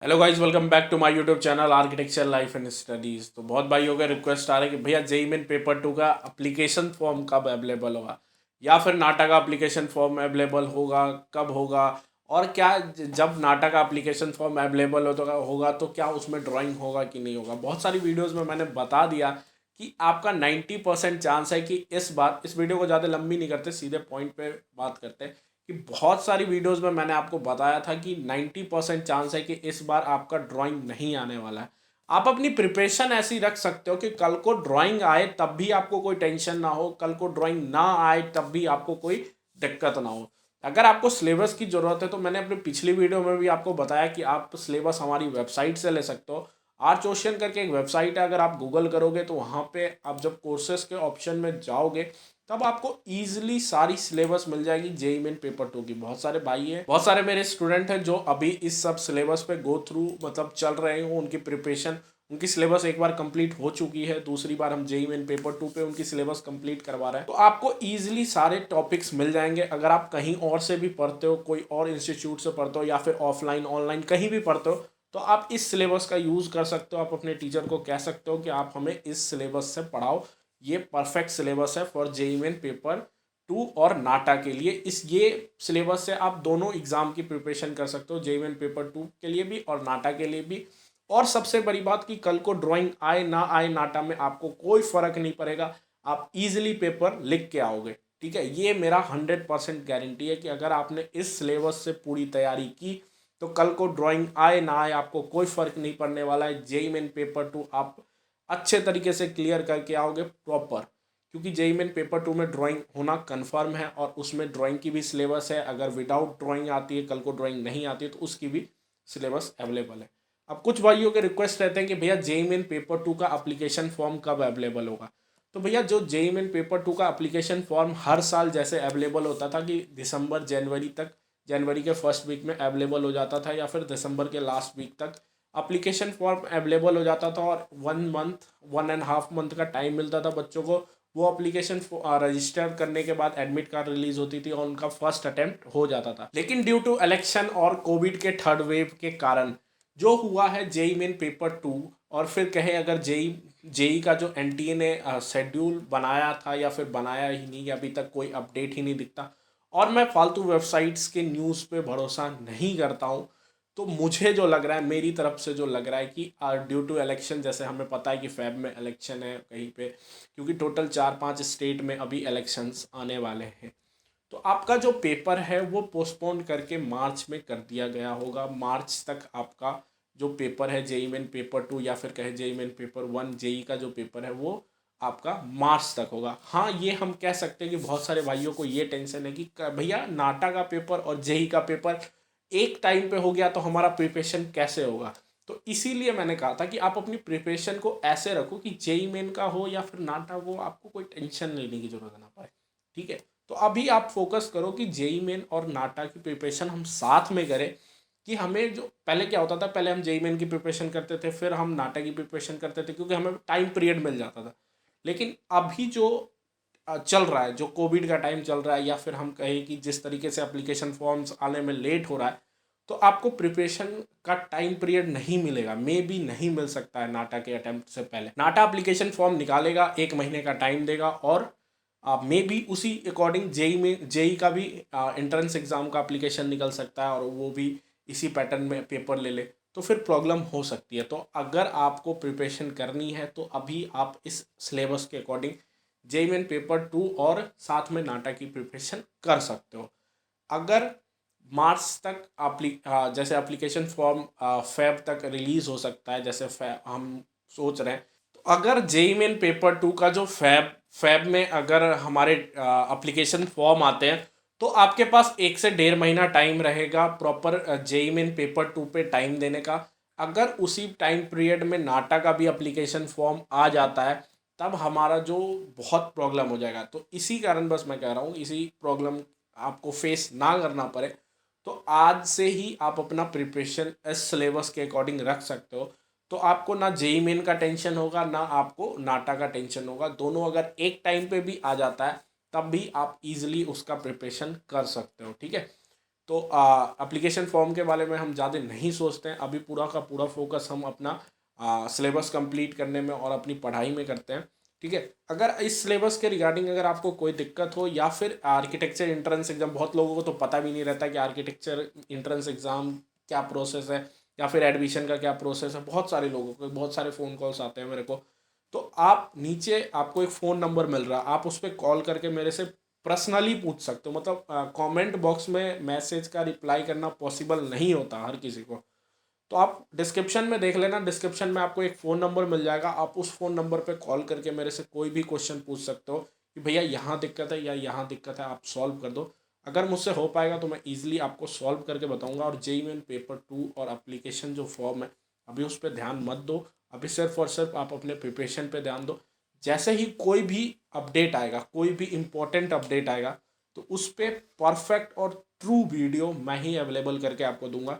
Hello guys, welcome back to my YouTube channel architecture life and studies. तो बहुत भाइयों का रिक्वेस्ट आ रहा है कि भैया जेईई मेन पेपर 2 का एप्लीकेशन फॉर्म कब अवेलेबल होगा, या फिर नाटा का एप्लीकेशन फॉर्म अवेलेबल होगा, कब होगा। और क्या जब नाटा का एप्लीकेशन फॉर्म अवेलेबल होगा तो क्या उसमें ड्राइंग होगा कि नहीं होगा। बहुत सारी वीडियोज़ में मैंने बता दिया कि आपका 90% चांस है कि इस बार, इस वीडियो को ज़्यादा लंबी नहीं करते, सीधे पॉइंट पे बात करते हैं कि बहुत सारी वीडियोस में मैंने आपको बताया था कि 90% चांस है कि इस बार आपका ड्राइंग नहीं आने वाला है। आप अपनी प्रिपरेशन ऐसी रख सकते हो कि कल को ड्राइंग आए तब भी आपको कोई टेंशन ना हो, कल को ड्राइंग ना आए तब भी आपको कोई दिक्कत ना हो। अगर आपको सिलेबस की ज़रूरत है तो मैंने अपनी पिछली वीडियो में भी आपको बताया कि आप सिलेबस हमारी वेबसाइट से ले सकते हो। आर्च ओशियन करके एक वेबसाइट है, अगर आप गूगल करोगे तो वहाँ पे आप जब कोर्सेज के ऑप्शन में जाओगे तब आपको ईजिली सारी सिलेबस मिल जाएगी जेईई मेन पेपर 2 की। बहुत सारे भाई हैं, बहुत सारे मेरे स्टूडेंट हैं जो अभी इस सब सिलेबस पे गो थ्रू मतलब चल रहे हो, उनकी प्रिपरेशन, उनकी सिलेबस एक बार कंप्लीट हो चुकी है, दूसरी बार हम जेईई मेन पेपर 2 पे उनकी सिलेबस कंप्लीट करवा रहे हैं। तो आपको ईजिली सारे टॉपिक्स मिल जाएंगे। अगर आप कहीं और से भी पढ़ते हो, कोई और इंस्टीट्यूट से पढ़ते हो, या फिर ऑफलाइन ऑनलाइन कहीं भी पढ़ते हो, तो आप इस सिलेबस का यूज़ कर सकते हो। आप अपने टीचर को कह सकते हो कि आप हमें इस सिलेबस से पढ़ाओ, ये परफेक्ट सिलेबस है फॉर जेईई मेन पेपर 2 और नाटा के लिए। इस ये सिलेबस से आप दोनों एग्जाम की प्रिपरेशन कर सकते हो, जेईई मेन पेपर 2 के लिए भी और नाटा के लिए भी। और सबसे बड़ी बात कि कल को ड्राइंग आए ना आए नाटा में आपको कोई फर्क नहीं पड़ेगा, आप इजीली पेपर लिख के आओगे। ठीक है, ये मेरा 100% गारंटी है कि अगर आपने इस सिलेबस से पूरी तैयारी की तो कल को ड्राइंग आए ना आए आपको कोई फर्क नहीं पड़ने वाला है। जेईई मेन पेपर 2 आप अच्छे तरीके से क्लियर करके आओगे प्रॉपर, क्योंकि जेईई मेन पेपर 2 में ड्राइंग होना कन्फर्म है और उसमें ड्राइंग की भी सिलेबस है। अगर विदाउट ड्राइंग आती है, कल को ड्राइंग नहीं आती है, तो उसकी भी सिलेबस अवेलेबल है। अब कुछ भाइयों के रिक्वेस्ट रहते हैं कि भैया जेईई मेन पेपर 2 का एप्लीकेशन फॉर्म कब अवेलेबल होगा। तो भैया जो जेईई मेन पेपर 2 का एप्लीकेशन फॉर्म हर साल जैसे अवेलेबल होता था कि दिसंबर जनवरी तक, जनवरी के फर्स्ट वीक में अवेलेबल हो जाता था, या फिर दिसंबर के लास्ट वीक तक एप्लीकेशन फॉर्म अवेलेबल हो जाता था, और 1 मंथ 1.5 मंथ का टाइम मिलता था बच्चों को। वो एप्लीकेशन रजिस्टर करने के बाद एडमिट कार्ड रिलीज होती थी और उनका फर्स्ट अटेम्प्ट हो जाता था। लेकिन ड्यू टू इलेक्शन और कोविड के थर्ड वेव के कारण जो हुआ है जेईई मेन पेपर 2, और फिर कहे अगर जेईई जेईई का जो एनटीए ने शेड्यूल बनाया था या फिर बनाया ही नहीं, अभी तक कोई अपडेट ही नहीं दिखता, और मैं फालतू वेबसाइट्स के न्यूज़ पे भरोसा नहीं करता हूँ। तो मुझे जो लग रहा है, मेरी तरफ से जो लग रहा है कि ड्यू टू इलेक्शन, जैसे हमें पता है कि फेब में इलेक्शन है कहीं पे, क्योंकि टोटल 4-5 स्टेट में अभी इलेक्शंस आने वाले हैं, तो आपका जो पेपर है वो पोस्टपोन करके मार्च में कर दिया गया होगा। मार्च तक आपका जो पेपर है जेईई मेन पेपर 2, या फिर कहे जेईई मेन पेपर 1 जेईई का जो पेपर है वो आपका मार्च तक होगा। हाँ, ये हम कह सकते हैं कि बहुत सारे भाइयों को ये टेंशन है कि भैया नाटा का पेपर और जेईई का पेपर एक टाइम पे हो गया तो हमारा प्रिपरेशन कैसे होगा। तो इसीलिए मैंने कहा था कि आप अपनी प्रिपरेशन को ऐसे रखो कि जेईई मेन का हो या फिर नाटा, वो आपको कोई टेंशन लेने की जरूरत ना पड़े। ठीक है, तो अभी आप फोकस करो कि जेईई मेन और नाटा की प्रिपरेशन हम साथ में करें। कि हमें जो पहले क्या होता था, पहले हम जेईई मेन की प्रिपरेशन करते थे, फिर हम नाटा की प्रिपरेशन करते थे, क्योंकि हमें टाइम पीरियड मिल जाता था। लेकिन अभी जो चल रहा है, जो कोविड का टाइम चल रहा है, या फिर हम कहें कि जिस तरीके से एप्लीकेशन फॉर्म्स आने में लेट हो रहा है, तो आपको प्रिपरेशन का टाइम पीरियड नहीं मिलेगा, मे भी नहीं मिल सकता है नाटा के अटेम्प्ट से पहले। नाटा एप्लीकेशन फॉर्म निकालेगा, 1 महीने का टाइम देगा, और मे बी उसी अकॉर्डिंग जेई में जेई का भी एंट्रेंस एग्ज़ाम का एप्लीकेशन निकल सकता है और वो भी इसी पैटर्न में पेपर ले ले, तो फिर प्रॉब्लम हो सकती है। तो अगर आपको प्रिपरेशन करनी है तो अभी आप इस सिलेबस के अकॉर्डिंग जेई मेन पेपर 2 और साथ में नाटा की प्रिपरेशन कर सकते हो। अगर मार्च तक जैसे एप्लीकेशन फॉर्म फेब तक रिलीज़ हो सकता है, जैसे हम सोच रहे हैं, तो अगर जेई मेन पेपर 2 का जो फेब फेब में अगर हमारे एप्लीकेशन फॉर्म आते हैं, तो आपके पास 1 से 1.5 महीना टाइम रहेगा प्रॉपर जेई मेन पेपर 2 पे टाइम देने का। अगर उसी टाइम पीरियड में नाटा का भी एप्लीकेशन फॉर्म आ जाता है, तब हमारा जो बहुत प्रॉब्लम हो जाएगा। तो इसी कारण बस मैं कह रहा हूँ, इसी प्रॉब्लम आपको फेस ना करना पड़े, तो आज से ही आप अपना प्रिपरेशन इस सिलेबस के अकॉर्डिंग रख सकते हो। तो आपको ना जेई मेन का टेंशन होगा, ना आपको नाटा का टेंशन होगा। दोनों अगर एक टाइम पे भी आ जाता है तब भी आप इजीली उसका प्रिपरेशन कर सकते हो। ठीक है, तो एप्लीकेशन फॉर्म के बारे में हम ज़्यादा नहीं सोचते हैं, अभी पूरा का पूरा फोकस हम अपना सिलेबस कंप्लीट करने में और अपनी पढ़ाई में करते हैं। ठीक है, अगर इस सिलेबस के रिगार्डिंग अगर आपको कोई दिक्कत हो, या फिर आर्किटेक्चर एंट्रेंस एग्जाम, बहुत लोगों को तो पता भी नहीं रहता कि आर्किटेक्चर एंट्रेंस एग्ज़ाम क्या प्रोसेस है, या फिर एडमिशन का क्या प्रोसेस है, बहुत सारे लोगों को बहुत सारे फ़ोन कॉल्स आते हैं मेरे को। तो आप नीचे आपको एक फ़ोन नंबर मिल रहा है, आप उस पर कॉल करके मेरे से पर्सनली पूछ सकते हो। मतलब कमेंट बॉक्स में मैसेज का रिप्लाई करना पॉसिबल नहीं होता हर किसी को। तो आप डिस्क्रिप्शन में देख लेना, डिस्क्रिप्शन में आपको एक फ़ोन नंबर मिल जाएगा, आप उस फ़ोन नंबर पे कॉल करके मेरे से कोई भी क्वेश्चन पूछ सकते हो कि भैया यहाँ दिक्कत है या यहाँ दिक्कत है, आप सॉल्व कर दो। अगर मुझसे हो पाएगा तो मैं ईजिली आपको सॉल्व करके बताऊंगा। और जेईई मेन पेपर 2 और एप्लीकेशन जो फॉर्म है, अभी उस पर ध्यान मत दो, अभी सिर्फ और सिर्फ आप अपने प्रिपरेशन पे ध्यान दो। जैसे ही कोई भी अपडेट आएगा, कोई भी इम्पोर्टेंट अपडेट आएगा, तो उस पर परफेक्ट और ट्रू वीडियो मैं ही अवेलेबल करके आपको दूंगा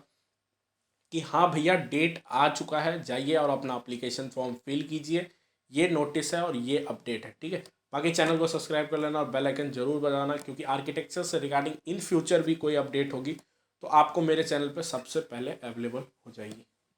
कि हाँ भैया डेट आ चुका है, जाइए और अपना एप्लीकेशन फॉर्म फिल कीजिए, ये नोटिस है और ये अपडेट है। ठीक है, बाकी चैनल को सब्सक्राइब कर लेना और बेल आइकन जरूर बजाना, क्योंकि आर्किटेक्चर से रिगार्डिंग इन फ्यूचर भी कोई अपडेट होगी तो आपको मेरे चैनल पर सबसे पहले अवेलेबल हो जाएगी।